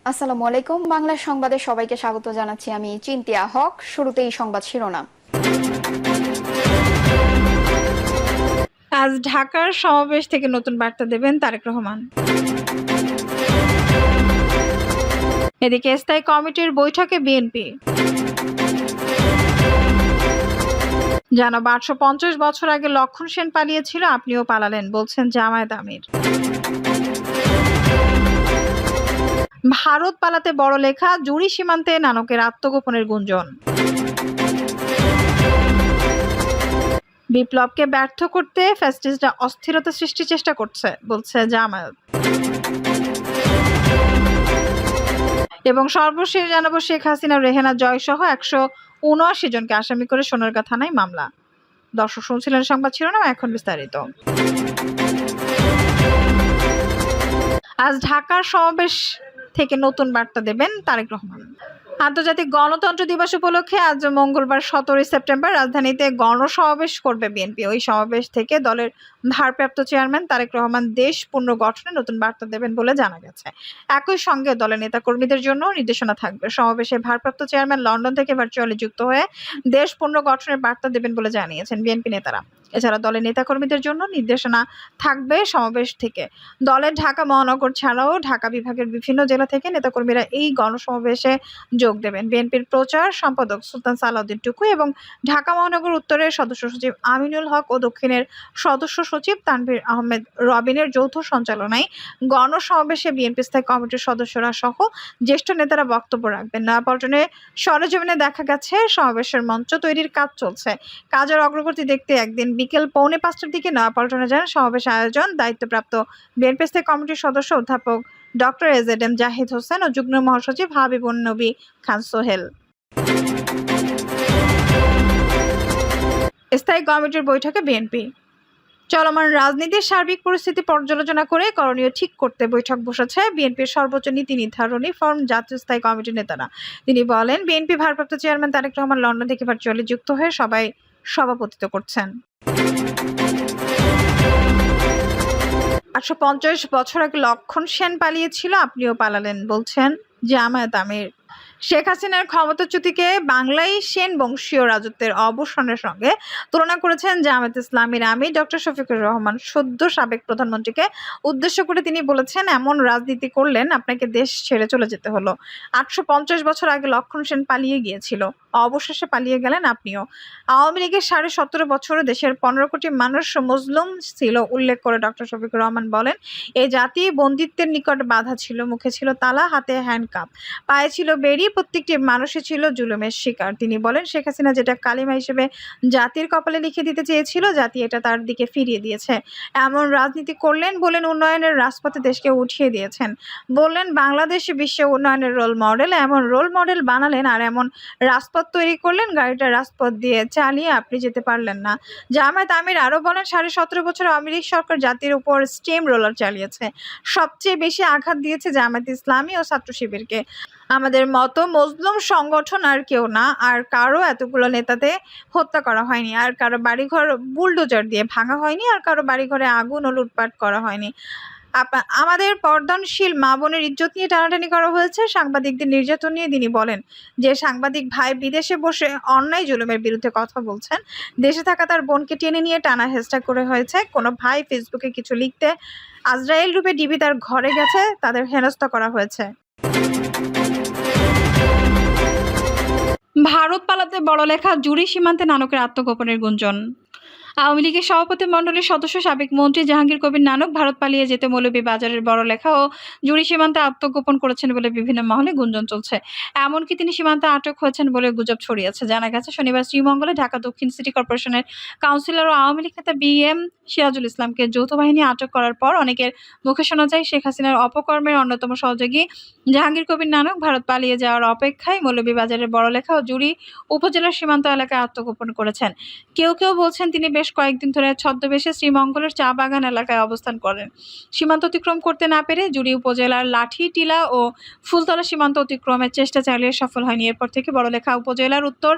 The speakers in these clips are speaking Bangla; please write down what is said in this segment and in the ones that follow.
আসসালামু আলাইকুম। বাংলা সংবাদে সবাইকে স্বাগত জানাচ্ছি। আমি চিন্তিয়া হক। শুরুতেই সংবাদ শিরোনাম। আজ ঢাকার সমাবেশ থেকে নতুন বার্তা দেবেন তারেক রহমান। এদিকে স্থায়ী কমিটির বৈঠকে বিএনপি জানাবো 850 বছর আগে লক্ষণ সেন পালিয়েছিল, আপনিও পালালেন, বলছেন জামায়াত আমির। ভারত পালাতে বড় লেখা, জুড়ি সীমান্তে নানকের আত্মগোপনের গুঞ্জন। বিপ্লবকে ব্যর্থ করতে ফ্যাসিস্টরা অস্থিরতা সৃষ্টির চেষ্টা করছে, বলছে জামায়াত। এবং সর্বশেষ জানাবো শেখ হাসিনা রেহেনা জয় সহ 179 জনকে আসামি করে সোনারগাঁ থানায় মামলা। দর্শক শুনছিলেন সংবাদ শিরোনাম, এখন বিস্তারিত। আজ ঢাকার সমাবেশ থেকে নতুন বার্তা দেবেন তারেক রহমান। আন্তর্জাতিক গণতন্ত্র দিবস উপলক্ষে আজ মঙ্গলবার 17 সেপ্টেম্বর রাজধানীতে গণসমাবেশ করবে বিএনপি। ওই সমাবেশ থেকে দলের ভারপ্রাপ্ত চেয়ারম্যান তারেক রহমান দেশ পুনর্গঠনে নতুন বার্তা দেবেন বলে জানা গেছে। একই সঙ্গে দলের নেতাকর্মীদের জন্য নির্দেশনা থাকবে। সমাবেশে ভারপ্রাপ্ত চেয়ারম্যান লন্ডন থেকে ভার্চুয়ালি যুক্ত হয়ে দেশ পুনর্গঠনের বার্তা দেবেন বলে জানিয়েছেন বিএনপি নেতারা। এছাড়া দলের নেতাকর্মীদের জন্য নির্দেশনা থাকবে সমাবেশ থেকে। দলের ঢাকা মহানগর ছাড়াও ঢাকা বিভাগের বিভিন্ন জেলা থেকে নেতাকর্মীরা এই গণসমাবেশে যোগ দেবেন। বিএনপির প্রচার সম্পাদক সুলতান সালাউদ্দিন টুকু এবং ঢাকা মহানগর উত্তরের সদস্য সচিব আমিনুল হক ও দক্ষিণের সদস্য সচিব তানভীর আহমেদ রবিনের যৌথ সঞ্চালনায় গণসমাবেশে বিএনপি স্থায়ী কমিটির সদস্যরা সহ জ্যেষ্ঠ নেতারা বক্তব্য রাখবেন। নয়াপল্টনে সরেজমিনে দেখা গেছে সমাবেশের মঞ্চ তৈরির কাজ চলছে। কাজের অগ্রগতি দেখতে একদিন বিকেল 4:45টার দিকে নয়াপল্টনে যান সমাবেশ আয়োজন দায়িত্বপ্রাপ্ত বিএনপি স্থায়ী কমিটির সদস্য অধ্যাপক ডক্টর এজেডএম জাহিদ হোসেন ও যুগ্ম মহাসচিব হাবিবুন নবী খান সোহেল। স্থায়ী কমিটির বৈঠকে বিএনপি চলমান রাজনীতির সার্বিক পরিস্থিতি পর্যালোচনা করে করণীয় ঠিক করতে বৈঠক বসেছে বিএনপির সর্বোচ্চ নীতি নির্ধারণী ফোরাম জাতীয় স্থায়ী কমিটির নেতারা। তিনি বলেন, বিএনপি ভারপ্রাপ্ত চেয়ারম্যান তারেক রহমান লন্ডন থেকে ভার্চুয়ালি যুক্ত হয়ে সবাই সভাপতিত্ব করছেন। 850 বছর আগে লক্ষণ সেন পালিয়েছিল, আপনিও পালালেন, বলছেন জামায়াত আমির। শেখ হাসিনার ক্ষমতাচ্যুতিকে বাংলায় সেন বংশীয় রাজত্বের অবসানের সঙ্গে তুলনা করেছেন জামায়াত ইসলামীর আমির ডক্টর শফিকুর রহমান। সদ্য সাবেক প্রধানমন্ত্রীকে উদ্দেশ্য করে তিনি বলেছেন, এমন রাজনীতি করলেন আপনাকে দেশ ছেড়ে চলে যেতে হলো। 850 বছর আগে লক্ষণ সেন পালিয়ে গিয়েছিল, অবশেষে পালিয়ে গেলেন আপনিও। আওয়ামী লীগের 17.5 বছরে দেশের 15 কোটি মানুষ মজলুম ছিল উল্লেখ করে ডক্টর শফিকুর রহমান বলেন, এই জাতি বন্দিত্বের নিকট বাধা ছিল, মুখে ছিল তালা, হাতে হ্যান্ডকাপ, পায়ে ছিল বেড়ি, প্রত্যেকটি মানুষই ছিল জুলুমের শিকার। তিনি বলেন, শেখ হাসিনা যেটা কালিমা হিসেবে জাতির কপালে লিখে দিতে চেয়েছিল, জাতি এটা তার দিকে ফিরিয়ে দিয়েছে। এমন রাজনীতি করলেন, বলেন উন্নয়নের রাজপথে দেশকে উঠিয়ে দিয়েছেন। বললেন বাংলাদেশ বিশ্বে উন্নয়নের রোল মডেল, এমন রোল মডেল বানালেন আর এমন রাজপথ তৈরি করলেন, গাড়িটা রাজপথ দিয়ে চালিয়ে আপনি যেতে পারলেন না। জামায়াত আমির আরও বলেন, 17.5 বছর আওয়ামী লীগ সরকার জাতির উপর স্টিম রোলার চালিয়েছে। সবচেয়ে বেশি আঘাত দিয়েছে জামায়াত ইসলামী ও ছাত্র শিবিরকে। আমাদের মতো মজলুম সংগঠন আর কেউ না, আর কারো এতগুলো নেতাতে হত্যা করা হয়নি, আর কারো বাড়িঘর বুলডোজার দিয়ে ভাঙা হয়নি, আর কারো বাড়িঘরে আগুন ও লুটপাট করা হয়নি। আমাদের পর্দানশীল মা বোনের ইজ্জত নিয়ে টানাটানি করা হয়েছে, সাংবাদিকদের নির্যাতন নিয়ে। তিনি বলেন, যে সাংবাদিক ভাই বিদেশে বসে অন্যায় জুলুমের বিরুদ্ধে কথা বলছেন, দেশে থাকা তার বোনকে টেনে নিয়ে টানা হেঁচড়া করে হয়েছে। কোনো ভাই ফেসবুকে কিছু লিখতে আজরাইল রূপে ডিবি তার ঘরে গেছে, তাদের হেনস্থা করা হয়েছে। ভারত পালাতে বড় লেখা, জুড়ি সীমান্তে নানকের আত্মগোপনের গুঞ্জন। আওয়ামী লীগের সভাপতি মণ্ডলীর সদস্য সাবেক মন্ত্রী জাহাঙ্গীর কবির নানক ভারত পালিয়ে যেতে মৌলভীবাজারের বড় লেখা ও জুড়ি সীমান্তে আত্মগোপন করেছেন বলে বিভিন্ন মহলে গুঞ্জন চলছে। এমনকি তিনি সীমান্তে আটক হয়েছেন বলে গুজব ছড়িয়েছে। জানা গেছে, শনিবার শ্রীমঙ্গলে ঢাকা দক্ষিণ সিটি কর্পোরেশনের কাউন্সিলর ও আওয়ামী লীগ নেতা BM সিরাজুল ইসলামকে যৌথ বাহিনী আটক করার পর অনেকের মুখে শোনা যায়, শেখ হাসিনার অপকর্মের অন্যতম সহযোগী জাহাঙ্গীর কবির নানক ভারত পালিয়ে যাওয়ার অপেক্ষায় মৌলভীবাজারের বড় লেখা ও জুড়ি উপজেলার সীমান্ত এলাকায় আত্মগোপন করেছেন। কেউ কেউ বলছেন তিনি বেশ কয়েকদিন ধরে ছদ্মবেশে শ্রীমঙ্গলের চা বাগান এলাকায় অবস্থান করেন। সীমান্ত অতিক্রম করতে না পেরে জুড়ি উপজেলার লাঠি টিলা ও ফুলতলা সীমান্ত অতিক্রমের চেষ্টা চালিয়ে সফল হয়নি। এরপর থেকে বড়লেখা উপজেলার উত্তর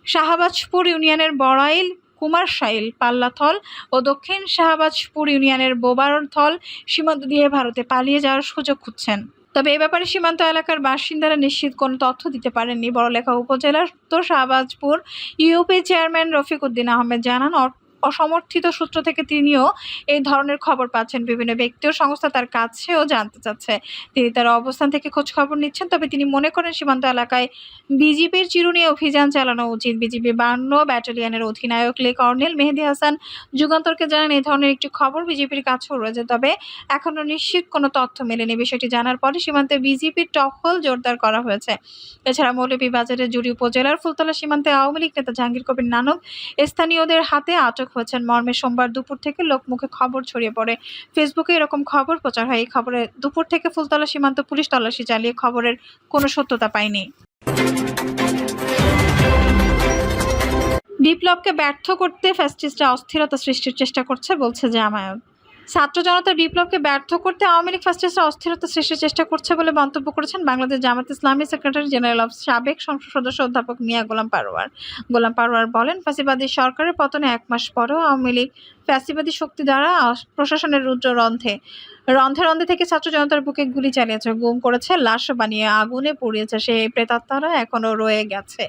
শাহবাজপুর ইউনিয়নের বড়াইল, কুমারশাইল, পাল্লাথল ও দক্ষিণ শাহবাজপুর ইউনিয়নের বোবারথল সীমান্ত দিয়ে ভারতে পালিয়ে যাওয়ার সুযোগ খুঁজছেন। তবে এ ব্যাপারে সীমান্ত এলাকার বাসিন্দারা নিশ্চিত কোনো তথ্য দিতে পারেননি। বড়লেখা উপজেলার উত্তর শাহবাজপুর ইউপি চেয়ারম্যান রফিক উদ্দিন আহমেদ জানান, অসমর্থিত সূত্র থেকে তিনিও এই ধরনের খবর পাচ্ছেন। বিভিন্ন ব্যক্তি ও সংস্থা তার কাছেও জানতে চাচ্ছে। তিনি তার অবস্থান থেকে খোঁজ খবর নিচ্ছেন। তবে তিনি মনে করেন সীমান্ত এলাকায় বিজিবির চিরুনি অভিযান চালানো উচিত। বিজিবি 52 ব্যাটালিয়নের অধিনায়ক লে কর্নেল মেহেদী হাসান যুগান্তরকে জানান, এই ধরনের একটি খবর বিজেপির কাছেও রয়েছে, তবে এখনো নিশ্চিত কোনো তথ্য মেলেনি। বিষয়টি জানার পরে সীমান্তে বিজিবির টহল জোরদার করা হয়েছে। এছাড়া মৌলভীবাজারের জুড়ি উপজেলার ফুলতলা সীমান্তে আওয়ামী লীগ নেতা জাহাঙ্গীর কবির নানক স্থানীয়দের হাতে আটক হয়েছেন মর্মে সোমবার দুপুর থেকে লোকমুখে খবর ছড়িয়ে পড়ে। ফেসবুকে এরকম খবর প্রচার হয়। এই খবরে দুপুর থেকে ফুলতলা সীমান্ত পুলিশ তল্লাশি চালিয়ে খবরের কোনো সত্যতা পায়নি। বিপ্লবকে ব্যর্থ করতে ফ্যাসিস্টরা অস্থিরতা সৃষ্টির চেষ্টা করছে বলছে জামায়াত। ছাত্র জনতার বিপ্লবকে ব্যর্থ করতে আওয়ামী লীগ ফ্যাসিস্টরা অস্থিরতা সৃষ্টির চেষ্টা করছে বলে মন্তব্য করেছেন বাংলাদেশ জামায়াত ইসলামী সেক্রেটারি জেনারেল অব সাবেক সংসদ সদস্য অধ্যাপক মিয়া গোলাম পারোয়ার। গোলাম পারোয়ার বলেন, ফ্যাসিবাদী সরকারের পতনে 1 মাস পরেও আওয়ামী লীগ ফ্যাসিবাদী শক্তি দ্বারা প্রশাসনের রুদ্র রন্ধে রন্ধে থেকে ছাত্র জনতার বুকে গুলি চালিয়েছে, গুম করেছে, লাশ বানিয়ে আগুনে পুড়িয়েছে। সেই প্রেতাত্মারা এখনো রয়ে গেছে।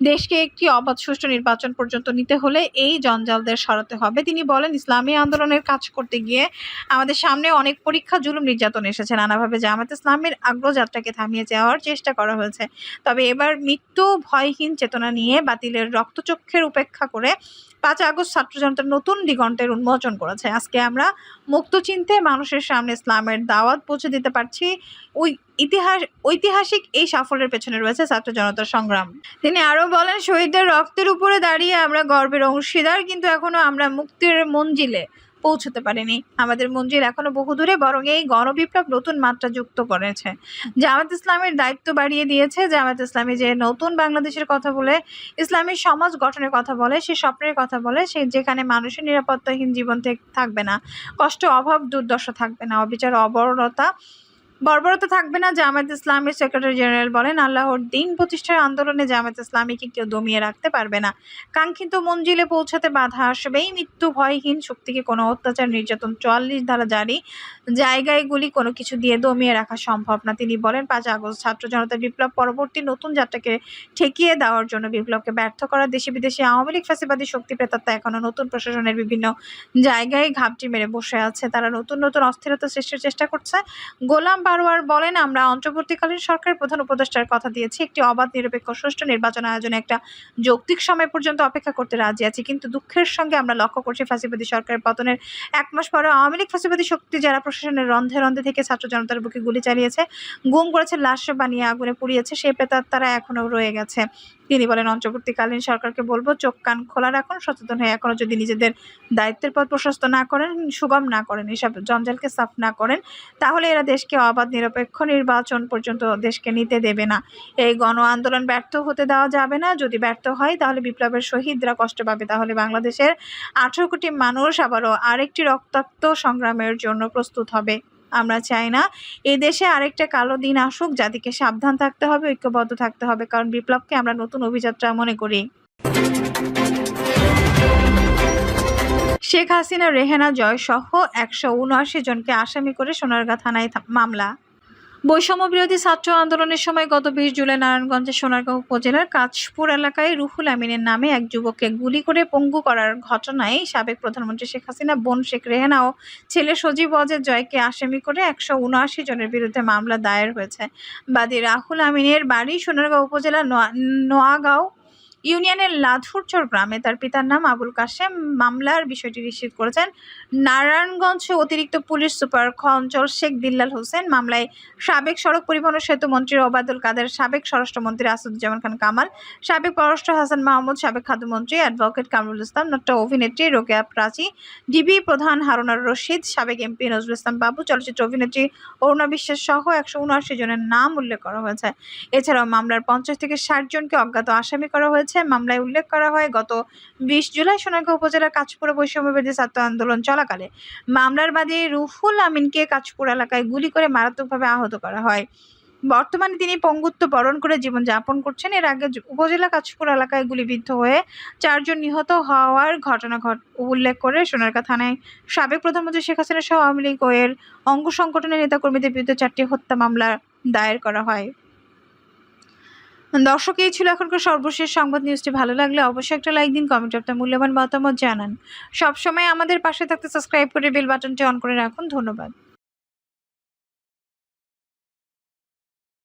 দেশকে একটি অবাধ সুষ্ঠু নির্বাচন পর্যন্ত নিতে হলে এই জঞ্জালদের সরাতে হবে। তিনি বলেন, ইসলামী আন্দোলনের কাজ করতে গিয়ে আমাদের সামনে অনেক পরীক্ষা, জুলুম, নির্যাতন এসেছে। নানাভাবে জামায়াত ইসলামের আগ্রযাত্রাকে থামিয়ে যাওয়ার চেষ্টা করা হয়েছে। তবে এবার মৃত্যু ভয়হীন চেতনা নিয়ে বাতিলের রক্তচক্ষের উপেক্ষা করে 5 আগস্ট ছাত্র জনতার নতুন দিগন্তের উন্মোচন করেছে। আজকে আমরা মুক্ত চিন্তে মানুষের সামনে ইসলামের দাওয়াত পৌঁছে দিতে পারছি। ঐতিহাসিক এই সাফল্যের পেছনে রয়েছে ছাত্র জনতার সংগ্রাম। তিনি আরো বলেন, শহীদদের রক্তের উপরে দাঁড়িয়ে আমরা গর্বের অংশীদার, কিন্তু এখনো আমরা মুক্তির মঞ্জিলে পৌঁছতে পারিনি। আমাদের মঞ্জিল এখনো বহুদূরে, বরং এই গণবিপ্লব নতুন মাত্রা যুক্ত করেছে। জামায়াত ইসলামের দায়িত্ব বাড়িয়ে দিয়েছে। জামায়াত ইসলামী যে নতুন বাংলাদেশের কথা বলে, ইসলামী সমাজ গঠনের কথা বলে, সে স্বপ্নের কথা বলে, সে যেখানে মানুষের নিরাপত্তাহীন জীবন থাকবে না, কষ্ট, অভাব, দুর্দশা থাকবে না, অবিচার, বর্বরতা থাকবে না। জামায়াত ইসলামীর সেক্রেটারি জেনারেল বলেন, আল্লাহর দিন প্রতিষ্ঠার আন্দোলনে জামায়াত ইসলামীকে কেউ দমিয়ে রাখতে পারবে না। কাঙ্ক্ষিত মঞ্জিলে পৌঁছাতে বাধা আসবেই। মৃত্যু ভয়হীন শক্তিকে কোনো অত্যাচার, নির্যাতন, 44 ধারা জারি, জায়গায় গুলি, কোনো কিছু দিয়ে দমিয়ে রাখা সম্ভব না। তিনি বলেন, 5 আগস্ট ছাত্র জনতার বিপ্লব পরবর্তী নতুন যাত্রাকে ঠেকিয়ে দেওয়ার জন্য, বিপ্লবকে ব্যর্থ করার দেশে বিদেশে আওয়ামী লীগ ফ্যাসিবাদী শক্তি প্রেতাত্মা এখনো নতুন প্রশাসনের বিভিন্ন জায়গায় ঘাপটি মেরে বসে আছে। তারা নতুন অস্থিরতা সৃষ্টির চেষ্টা করছে। গোলাম পারোয়ার বলেন, আমরা অন্তর্বর্তীকালীন সরকারের প্রধান উপদেষ্টার কথা দিয়েছি, একটি অবাধ, নিরপেক্ষ, সুষ্ঠু নির্বাচন আয়োজনে একটা যৌক্তিক সময় পর্যন্ত অপেক্ষা করতে রাজি আছি। কিন্তু দুঃখের সঙ্গে আমরা লক্ষ্য করছি, ফ্যাসিবাদী সরকারের পতনের 1 মাস পরে আওয়ামী লীগ ফ্যাসিবাদী শক্তি যারা প্রশাসনের রন্ধে থেকে ছাত্র জনতার বুকে গুলি চালিয়েছে, গুম করেছে, লাশ বানিয়ে আগুনে পুড়িয়েছে, সেই প্রেতাত্মারা এখনো রয়ে গেছে। তিনি বলেন, অন্তর্বর্তীকালীন সরকারকে বলবো, চোখ কান খোলা রাখুন, সচেতন হয়ে এখনো যদি নিজেদের দায়িত্বের পথ প্রশস্ত না করেন, সুগম না করেন, এসব জঞ্জালকে সাফ না করেন, তাহলে এরা দেশকে অবাধ নিরপেক্ষ নির্বাচন পর্যন্ত দেশকে নিতে দেবে না। এই গণ আন্দোলন ব্যর্থ হতে দেওয়া যাবে না। যদি ব্যর্থ হয় তাহলে বিপ্লবের শহীদরা কষ্ট পাবে। তাহলে বাংলাদেশের 18 কোটি মানুষ আবারও আরেকটি রক্তাক্ত সংগ্রামের জন্য প্রস্তুত হবে। আমরা চাই না এই দেশে আরেকটা কালো দিন আসুক। জাতিকে সাবধান থাকতে হবে, ঐক্যবদ্ধ থাকতে হবে, কারণ বিপ্লবকে আমরা নতুন অভিযাত্রা মনে করি। শেখ হাসিনা, রেহেনা জয় সহ 179 জনকে আসামি করে সোনারগাঁ থানায় মামলা। বৈষম্য বিরোধী ছাত্র আন্দোলনের সময় গত 20 জুলাই নারায়ণগঞ্জের সোনারগাঁ উপজেলার কাঁচপুর এলাকায় রুহুল আমিনের নামে এক যুবককে গুলি করে পঙ্গু করার ঘটনায় সাবেক প্রধানমন্ত্রী শেখ হাসিনা, বোন শেখ রেহেনা ও ছেলে সজীব অজয় জয়কে আসামি করে 179 জনের বিরুদ্ধে মামলা দায়ের হয়েছে। বাদী রাহুল আমিনের বাড়ি সোনারগাঁ উপজেলার নোয়াগাঁও ইউনিয়নের লাধুরচর গ্রামে। তার পিতার নাম আবুল কাশেম। মামলার বিষয়টি নিশ্চিত করেছেন নারায়ণগঞ্জ অতিরিক্ত পুলিশ সুপার খ অঞ্চল শেখ বিল্লাল হোসেন। মামলায় সাবেক সড়ক পরিবহন ও সেতু মন্ত্রী ওবায়দুল কাদের, সাবেক স্বরাষ্ট্রমন্ত্রী আসাদুজ্জামান খান কামাল, সাবেক পররাষ্ট্র হাসান মাহমুদ, সাবেক খাদ্যমন্ত্রী অ্যাডভোকেট কামরুল ইসলাম, নাট্য অভিনেত্রী রোকেয়া প্রাচী, ডিবি প্রধান হারুনার রশিদ, সাবেক এমপি নজরুল ইসলাম বাবু, চলচ্চিত্র অভিনেত্রী অরুণা বিশ্বাস সহ 179 জনের নাম উল্লেখ করা হয়েছে। এছাড়াও মামলার 50 থেকে 60 জনকে অজ্ঞাত আসামি করা হয়েছে। মামলায় উল্লেখ করা হয়, গত 20 জুলাই সোনারগাঁ উপজেলার কাঁচপুরে বৈষম্যবিরোধী ছাত্র আন্দোলন চলাকালে মামলার বাদী রুহুল আমিনকে কাঁচপুর এলাকায় গুলি করে মারাত্মকভাবে আহত করা হয়। বর্তমানে তিনি পঙ্গুত্ব বরণ করে জীবনযাপন করছেন। এর আগে উপজেলা কাশীপুর এলাকায় গুলিবিদ্ধ হয়ে 4 জন নিহত হওয়ার ঘটনা উল্লেখ করে সোনারগাঁ থানায় সাবেক প্রধানমন্ত্রী শেখ হাসিনা সহ আওয়ামী লীগ ও এর অঙ্গ সংগঠনের নেতাকর্মীদের বিরুদ্ধে 4টি হত্যা মামলা দায়ের করা হয়। দর্শক, এই ছিল এখনকার সর্বশেষ সংবাদ। নিউজটি ভালো লাগলে অবশ্যই একটা লাইক দিন, কমেন্টে আপনার মূল্যবান মতামত জানান। সবসময় আমাদের পাশে থাকতে সাবস্ক্রাইব করে বেল বাটনটি অন করে রাখুন। ধন্যবাদ।